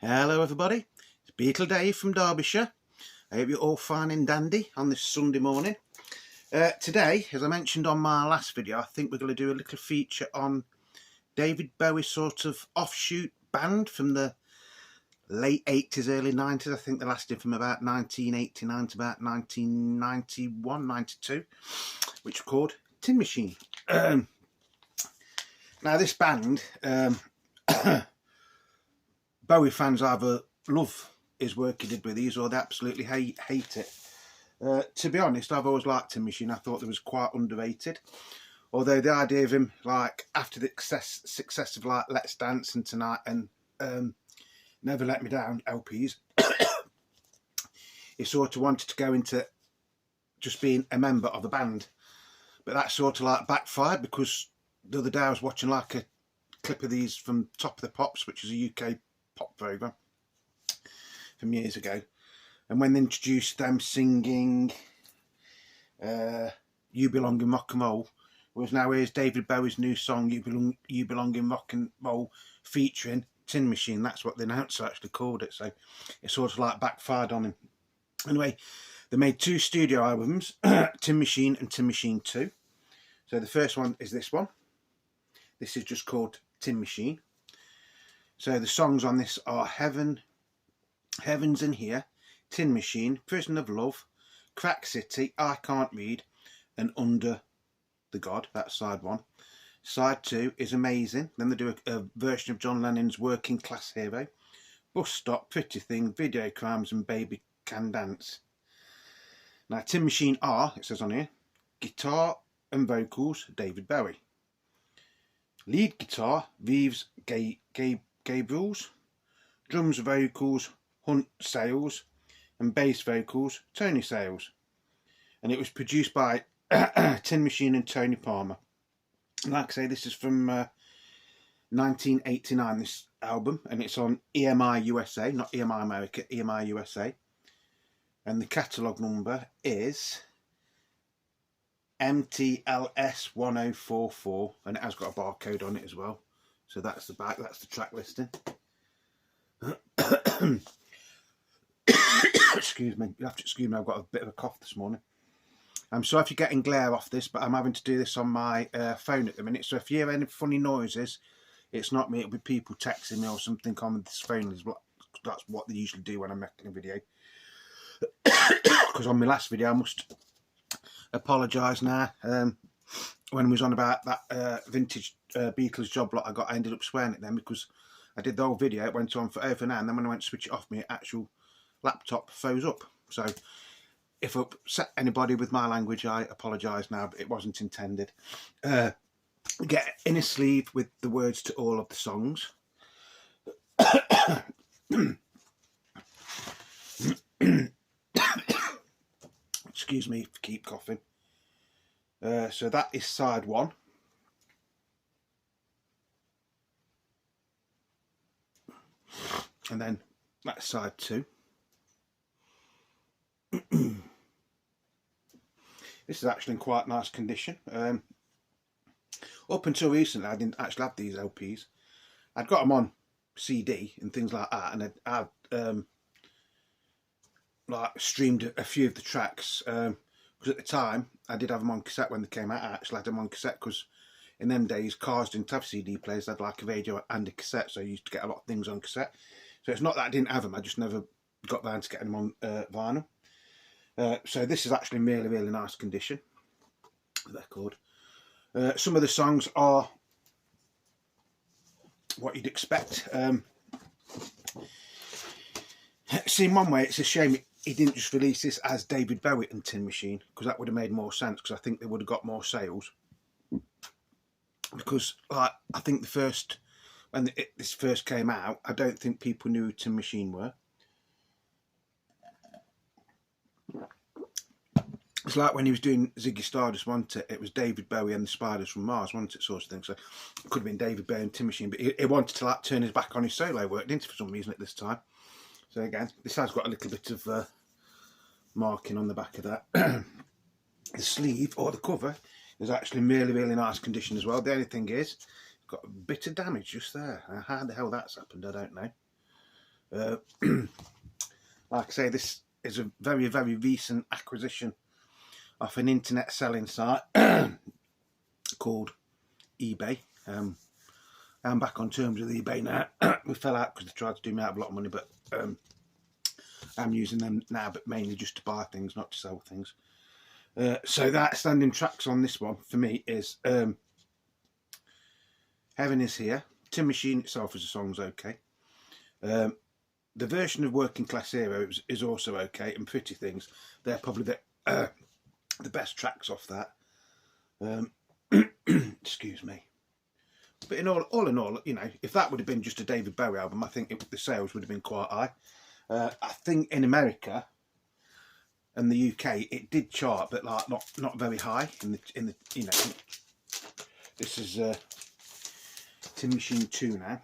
Hello everybody, it's Beetle Dave from Derbyshire. I hope you're all fine and dandy on this Sunday morning. Today, as I mentioned on my last video, I think we're going to do a little feature on David Bowie's sort of offshoot band from the late 80s, early 90s. I think they lasted from about 1989 to about 1991, 92, which were called Tin Machine. Now this band... Bowie fans either love his work he did with these or they absolutely hate it. To be honest, I've always liked Tin Machine. I thought it was quite underrated. Although the idea of him, like, after the success of, like, Let's Dance and Tonight and Never Let Me Down LPs, he sort of wanted to go into just being a member of a band. But that sort of, like, backfired because the other day I was watching, like, a clip of these from Top of the Pops, which is a UK pop program from years ago, and when they introduced them singing You Belong in Rock and Roll, was now here's David Bowie's new song You Belong in Rock and Roll featuring Tin Machine. That's what the announcer actually called it, so it sort of like backfired on him. Anyway, they made two studio albums, Tin Machine and Tin Machine 2. So the first one is this one. This is just called Tin Machine. So the songs on this are Heaven's in Here, Tin Machine, Prison of Love, Crack City, I Can't Read, and Under the God. That's side one. Side two is Amazing. Then they do a version of John Lennon's Working Class Hero, Bus Stop, Pretty Thing, Video Crimes, and Baby Can Dance. Now Tin Machine are, it says on here, guitar and vocals, David Bowie. Lead guitar, Reeves Gabriels, drums vocals, Hunt Sales, and bass vocals, Tony Sales. And it was produced by Tin Machine and Tony Palmer. Like I say, this is from 1989, this album, and it's on EMI USA, not EMI America, EMI USA. And the catalogue number is MTLS1044, and it has got a barcode on it as well. So that's the back, that's the track listing. Excuse me, you have to excuse me, I've got a bit of a cough this morning. I'm sorry if you're getting glare off this, but I'm having to do this on my phone at the minute. So if you hear any funny noises, it's not me, it'll be people texting me or something on this phone. That's what they usually do when I'm making a video. Because on my last video, I must apologise now. When I was on about that vintage Beatles job lot I ended up swearing at them because I did the whole video, it went on for over an hour, and then when I went to switch it off, my actual laptop froze up. So if I upset anybody with my language, I apologise now, but it wasn't intended. Get in a sleeve with the words to all of the songs. Excuse me if I keep coughing. So that is side one. And then that's side two. This is actually in quite nice condition. Up until recently, I didn't actually have these LPs. I'd got them on CD and things like that, and I'd like streamed a few of the tracks. Because at the time, I did have them on cassette when they came out. I actually had them on cassette because in them days, cars didn't have CD players. They had like a radio and a cassette, so I used to get a lot of things on cassette. So it's not that I didn't have them, I just never got round to getting them on vinyl. So this is actually in really, really nice condition, the record. Some of the songs are what you'd expect. See, in one way, it's a shame he didn't just release this as David Bowie and Tin Machine, because that would have made more sense, because I think they would have got more sales. Because, like, I think when this first came out, I don't think people knew who Tin Machine were. It's like when he was doing Ziggy Stardust, wasn't it? It was David Bowie and the Spiders from Mars, wasn't it, sort of thing. So it could have been David Bowie and Tin Machine, but he wanted to, like, turn his back on his solo work, didn't he, for some reason at this time. So again, this has got a little bit of marking on the back of that. The sleeve, or the cover, is actually in really, really nice condition as well. The only thing is, got a bit of damage just there. How the hell that's happened, I don't know. Uh, like I say, this is a very, very recent acquisition off an internet selling site called eBay. I'm back on terms with eBay now. We fell out because they tried to do me out of a lot of money, but I'm using them now, but mainly just to buy things, not to sell things. So the outstanding tracks on this one for me is Heaven Is Here. Tin Machine itself as a song's okay. The version of Working Class Hero is also okay, and Pretty Things, they're probably the best tracks off that. Excuse me. But all in all, you know, if that would have been just a David Bowie album, I think the sales would have been quite high. I think in America and the UK it did chart, but like not very high in the you know. This is Tin Machine 2 now.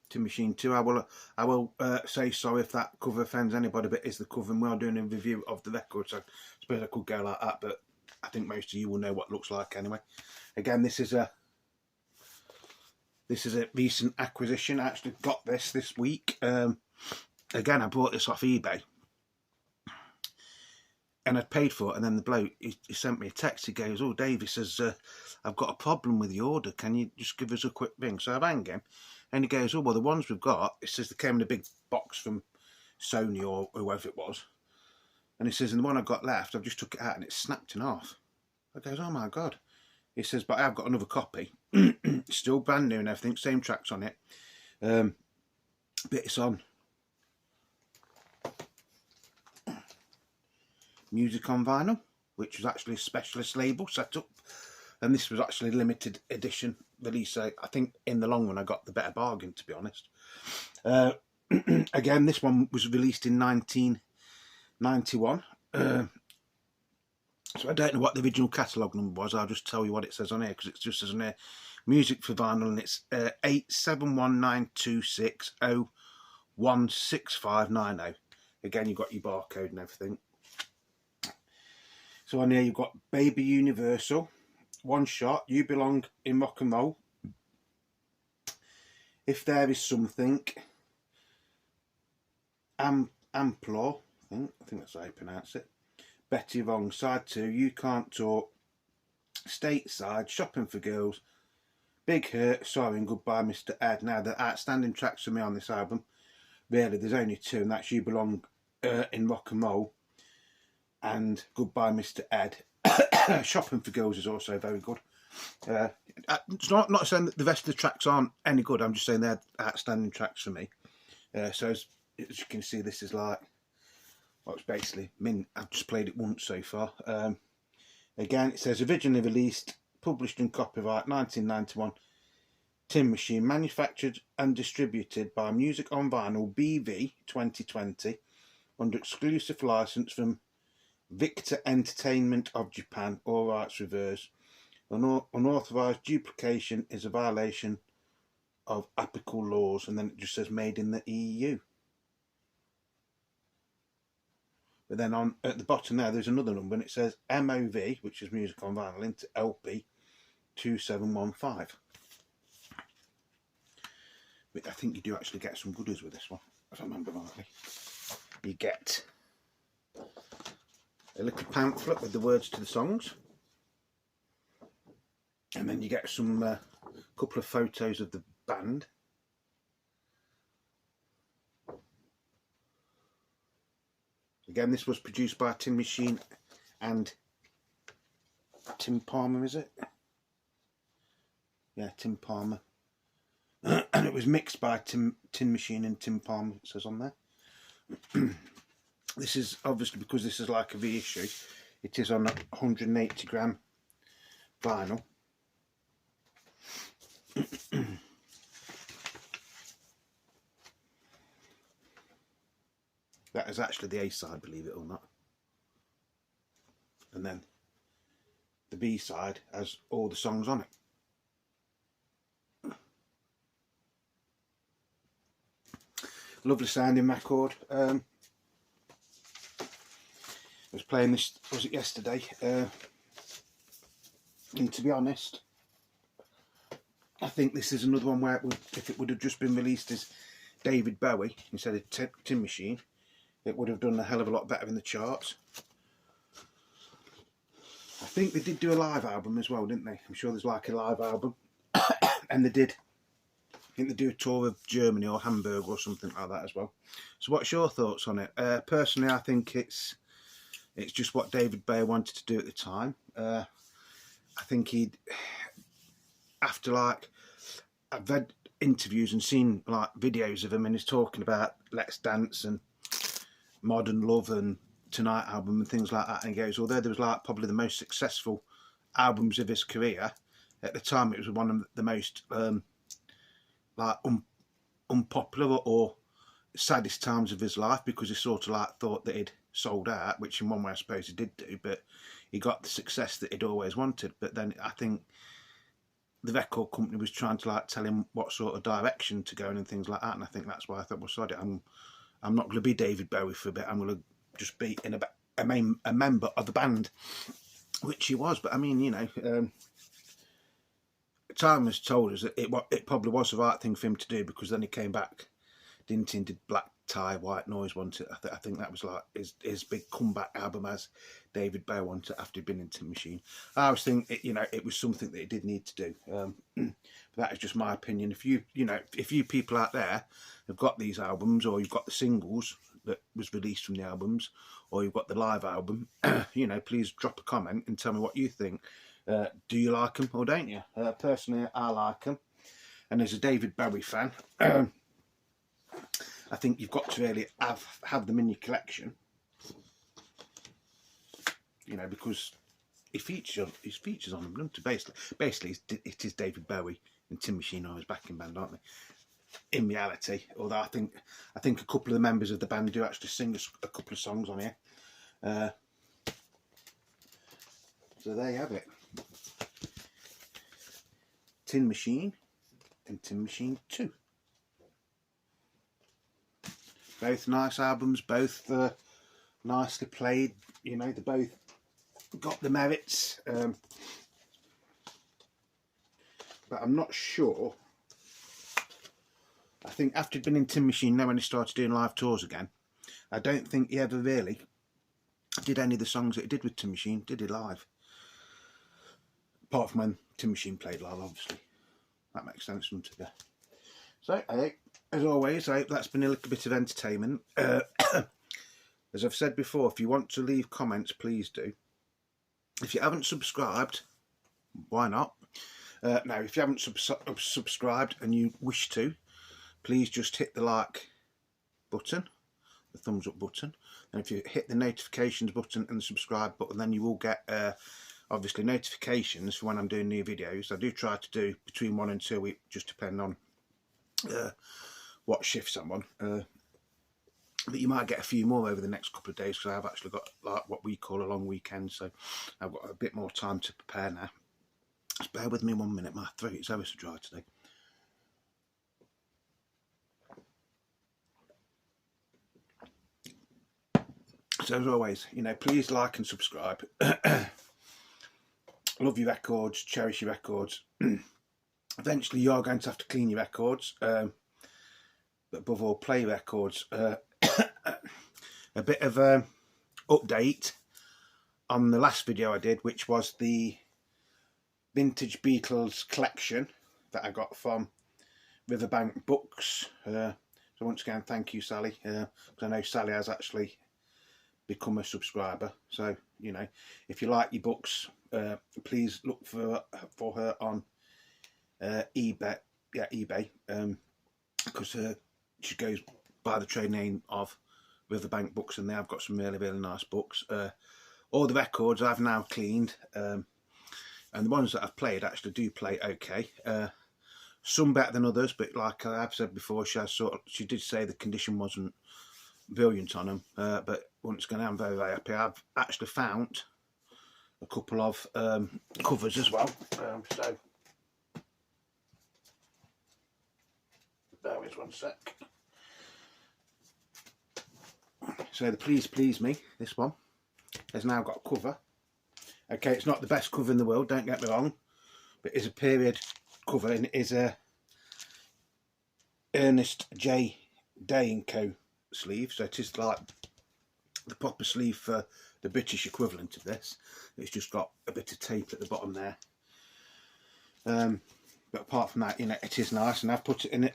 Tin Machine 2. I will say sorry if that cover offends anybody, but it's the cover, and we are doing a review of the record, so I suppose I could go like that, but I think most of you will know what it looks like anyway. Again, this is a recent acquisition. I actually got this week. Again, I bought this off eBay, and I'd paid for it, and then the bloke, he sent me a text. He goes, "Oh, Dave," he says, "I've got a problem with the order. Can you just give us a quick ring?" So I rang him, and he goes, "Oh, well, the ones we've got," it says they came in a big box from Sony or whoever it was, and he says, "and the one I got left, I've just took it out and it's snapped in half." I goes, "Oh my God." He says, "But I've got another copy, still brand new and everything, same tracks on it, but it's on Music on Vinyl, which was actually a specialist label set up, and this was actually a limited edition release. So I think in the long run I got the better bargain, to be honest." Again, this one was released in 1991. So I don't know what the original catalogue number was. I'll just tell you what it says on here, because it just says on here, Music for Vinyl, and it's 87192601659. Again, you've got your barcode and everything. So on here you've got Baby Universal, One Shot, You Belong in Rock and Roll, If There Is Something, Amplor, I think that's how you pronounce it, Betty Wrong, Side 2, You Can't Talk, Stateside, Shopping for Girls, Big Hurt, Sorry and Goodbye Mr. Ed. Now, the outstanding tracks for me on this album, really, there's only two, and that's You Belong in Rock and Roll and Goodbye Mr. Ed. Shopping for Girls is also very good. It's not saying that the rest of the tracks aren't any good, I'm just saying they're outstanding tracks for me. So as you can see, this is like, well, it's basically mint. I've just played it once so far. Again, it says originally released, published and copyright 1991, Tin Machine, manufactured and distributed by Music on Vinyl BV 2020 under exclusive license from Victor Entertainment of Japan, all rights reversed. Unauthorized duplication is a violation of applicable laws, and then it just says made in the EU. But then on at the bottom there's another number, and it says MOV, which is Music on Vinyl, into LP 2715. But I think you do actually get some goodies with this one, if I remember rightly. You get a little pamphlet with the words to the songs, and then you get some couple of photos of the band. Again, this was produced by Tin Machine and Tim Palmer, is it? Yeah, Tim Palmer. And it was mixed by Tin Machine and Tim Palmer, it says on there. This is obviously, because this is like a reissue, it is on 180 gram vinyl. That is actually the A side, believe it or not. And then the B side has all the songs on it. Lovely sounding record. I was playing this, was it yesterday? And to be honest, I think this is another one where it would, if it would have just been released as David Bowie instead of Tin Machine, it would have done a hell of a lot better in the charts. I think they did do a live album as well, didn't they? I'm sure there's like a live album. And they did. I think they do a tour of Germany or Hamburg or something like that as well. So what's your thoughts on it? Personally, I think it's just what David Bowie wanted to do at the time. I think he'd, after like, I've read interviews and seen like videos of him, and he's talking about Let's Dance and Modern Love and Tonight album and things like that, and he goes, although there was like probably the most successful albums of his career at the time, it was one of the most like unpopular or saddest times of his life, because he sort of like thought that he'd sold out, which in one way I suppose he did do, but he got the success that he'd always wanted. But then I think the record company was trying to like tell him what sort of direction to go in and things like that, and I think that's why I thought, well, sod it, I'm not going to be David Bowie for a bit, I'm going to just be in a member of the band, which he was. But I mean, you know, time has told us that it probably was the right thing for him to do, because then he came back, didn't he, and did Black Tie, White Noise, wasn't it? I think that was like his big comeback album as David Bowie wanted after he'd been in Tin Machine. I always think you know, it was something that he did need to do. But that is just my opinion. If you people out there have got these albums, or you've got the singles that was released from the albums, or you've got the live album, you know, please drop a comment and tell me what you think. Do you like them or don't you? Personally, I like them, and as a David Bowie fan, I think you've got to really have them in your collection, you know, because he features on them. Basically, it is David Bowie and Tin Machine are his backing band, aren't they? In reality, although I think a couple of the members of the band do actually sing a couple of songs on here. So there you have it. Tin Machine and Tin Machine 2. Both nice albums, both nicely played. You know, they both got the merits. But I'm not sure. I think after he'd been in Tin Machine, now when he started doing live tours again, I don't think he ever really did any of the songs that he did with Tin Machine, did he, live? Apart from when Tin Machine played live, obviously. That makes sense, doesn't it? So, as always, I hope that's been a little bit of entertainment. As I've said before, if you want to leave comments, please do. If you haven't subscribed, why not? Now, if you haven't subscribed and you wish to, please just hit the like button, the thumbs up button, and if you hit the notifications button and the subscribe button, then you will get obviously notifications for when I'm doing new videos. I do try to do between 1 and 2 a week, just depending on what shifts I'm on. But you might get a few more over the next couple of days, because I've actually got like what we call a long weekend, so I've got a bit more time to prepare now. Just bear with me 1 minute, my throat is ever so dry today. So as always, you know, please like and subscribe. Love your records, cherish your records. Eventually you are going to have to clean your records, but above all, play records. A bit of a update on the last video I did, which was the vintage Beatles collection that I got from Riverbank Books. So once again, thank you, Sally, because I know Sally has actually become a subscriber. So, you know, if you like your books, please look for her on eBay. Yeah, eBay, because she goes by the trade name of Riverbank Books, and they have got some really, really nice books. All the records I've now cleaned, and the ones that I've played actually do play okay. Some better than others, but like I've said before, she did say the condition wasn't brilliant on them. But once again, I'm very, very happy. I've actually found a couple of covers as well. So there is 1 sec. So the Please Please Me, this one, has now got a cover. Okay, it's not the best cover in the world, don't get me wrong, but it's a period cover, and it is a Ernest J. Day & Co sleeve, so it is like the proper sleeve for the British equivalent of this. It's just got a bit of tape at the bottom there. But apart from that, you know, it is nice, and I've put it in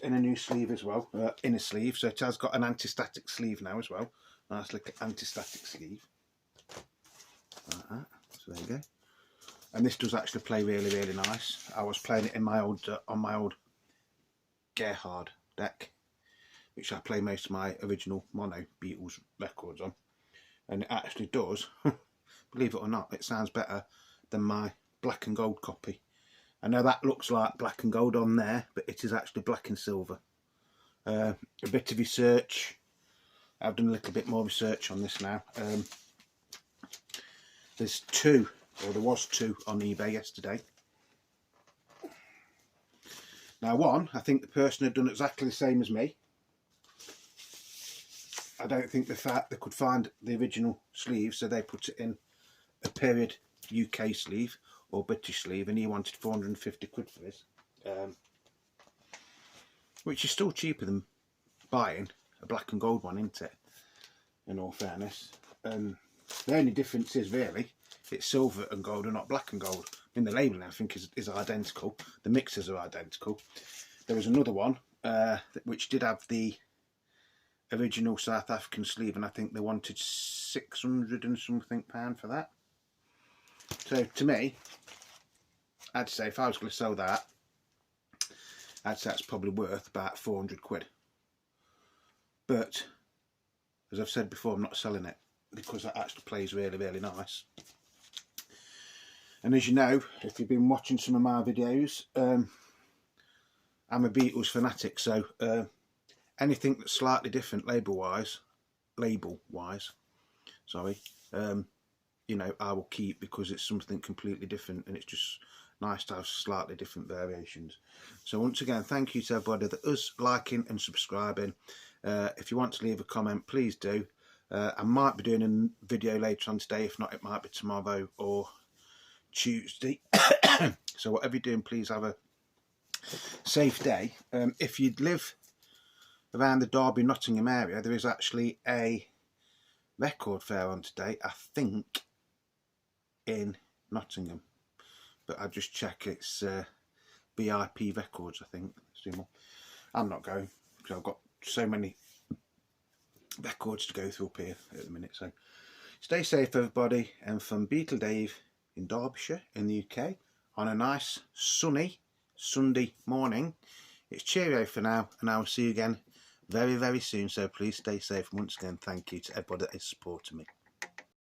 a new sleeve as well, inner sleeve, so it has got an anti-static sleeve now as well. Nice little anti-static sleeve, like that. So there you go. And this does actually play really, really nice. I was playing it in my old on my old Gerhard deck, which I play most of my original mono Beatles records on, and it actually does, believe it or not, it sounds better than my black and gold copy. I know that looks like black and gold on there, but it is actually black and silver. A bit of research. I've done a little bit more research on this now. There's two, or there was two on eBay yesterday. Now one, I think the person had done exactly the same as me. I don't think they could find the original sleeve, so they put it in a period UK sleeve or British sleeve, and he wanted 450 quid for this, which is still cheaper than buying a black and gold one, isn't it, in all fairness. The only difference is really it's silver and gold and not black and gold. I mean, the labelling I think is identical, the mixers are identical. There was another one which did have the original South African sleeve, and I think they wanted 600 and something pound for that. So to me, I'd say if I was going to sell that, I'd say it's probably worth about 400 quid. But as I've said before, I'm not selling it because that actually plays really, really nice. And as you know, if you've been watching some of my videos, I'm a Beatles fanatic, so anything that's slightly different label-wise, sorry, you know, I will keep, because it's something completely different, and it's just nice to have slightly different variations. So once again, thank you to everybody that is liking and subscribing. If you want to leave a comment, please do. I might be doing a video later on today. If not, it might be tomorrow or Tuesday. So whatever you're doing, please have a safe day. If you live around the Derby, Nottingham area, there is actually a record fair on today, I think in Nottingham, but I'll just check. It's BIP Records, I think. I'm not going because I've got so many records to go through up here at the minute. So stay safe everybody, and from Beatle Dave in Derbyshire in the UK on a nice sunny Sunday morning, it's cheerio for now, and I'll see you again very, very soon. So please stay safe, and once again thank you to everybody that is supporting me.